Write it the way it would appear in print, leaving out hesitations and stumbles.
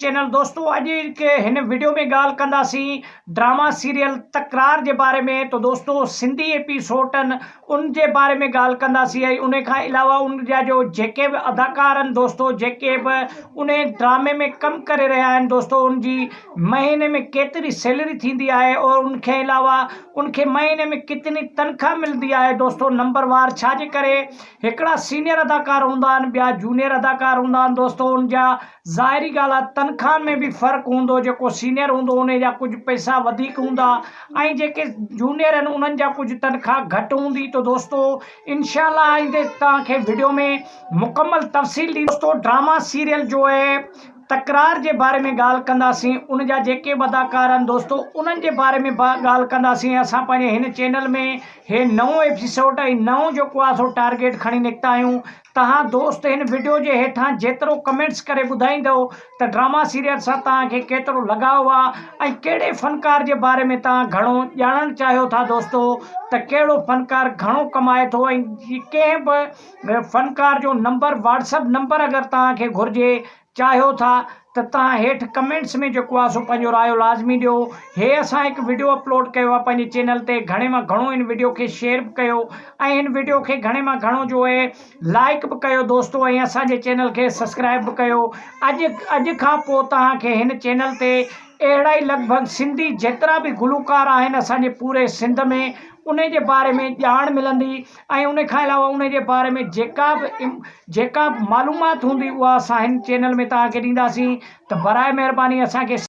Channel. दोस्तों अज के हिन वीडियो में गाल कंदासीं ड्रामा सीरियल तकरार के बारे में। तो दोस्तों सिंधी एपिसोड उन जे बारे में गाल कंदासीं। उन खां अलावा उन जा जो जेके भी अदाकार आहिनि दोस्तों, जेके भी उन ड्रामे में कम करे रहा आहिनि दोस्तों, उनकी महीने में केतरी सैलरी थींदी है और उनके अलावा उनके महीने में कितनी तनख्वाह मिलती है दोस्तों, नंबरवार। छाजे करे हिकड़ा सीनियर अदाकार होंदा आहिनि, ॿिया जूनियर अदाकार होंदा आहिनि दोस्तों। उनजा ज़ाहिरी ॻाल्हि आहे तनख्वाह में भी फ़र्क़ु हूंदो, जेको सीनियर हूंदो उन जा कुछ पैसा वधीक हूंदा ऐं जेके जूनियर आहिनि उन्हनि जा कुछ तनख्वाह घटि हूंदी। तो दोस्तों इंशाल्लाह आइंदे तव्हांखे वीडियो में मुकम्मल तफ़सील दी। दोस्तों ड्रामा सीरियल जो है तकरार के बारे में गाल कंदासीं, उन जा जेके अदाकार आहिनि दोस्तों उन्हनि जे बारे में गाल कंदासीं। असां पंहिंजे हिन चैनल में हे नओं एपिसोड ऐं नओं जेको आहे सो टारगेट खणी निकिता आहियूं। तव्हां दोस्त हिन वीडियो के हेठां जेतिरो कमेंट्स करे ॿुधाईंदव त ड्रामा सीरियल सां तव्हांखे केतिरो लगाव आहे ऐं कहिड़े फनकार के बारे में तव्हां घणो ॼाणणु चाहियो था दोस्तों, त कहिड़ो फनकार घणो कमाए थो ऐं कंहिं बि फनकार जो नंबर व्हाट्सअप नंबर अगरि तव्हांखे घुर्जे चाहियो था तो तव्हां हेठि कमेंट्स में जो आहे सो पंहिंजो रायो लाज़मी ॾियो। हे असां हिकु वीडियो अपलोड कयो आहे पंहिंजे चैनल ते, घणे मां घणो इन वीडियो के शेयर भी कयो ऐं इन वीडियो के घणे मां घणो जो है लाइक भी कयो दोस्तों, ऐं असांजे चैनल के सब्सक्राइब भी कयो। अॼु खां पोइ तव्हांखे हिन चैनल ते अहिड़ा ई लगभग सिंधी जेतिरा भी गुलूकार आहिनि असांजे पूरे सिंध में उन जे बारे में ॼाण मिलंदी ऐं उन खां अलावा उन जे बारे में जेका भी मालूमात हूंदी उहा असां हिन चैनल में तव्हांखे ॾींदासीं। त बराए महिरबानी असांखे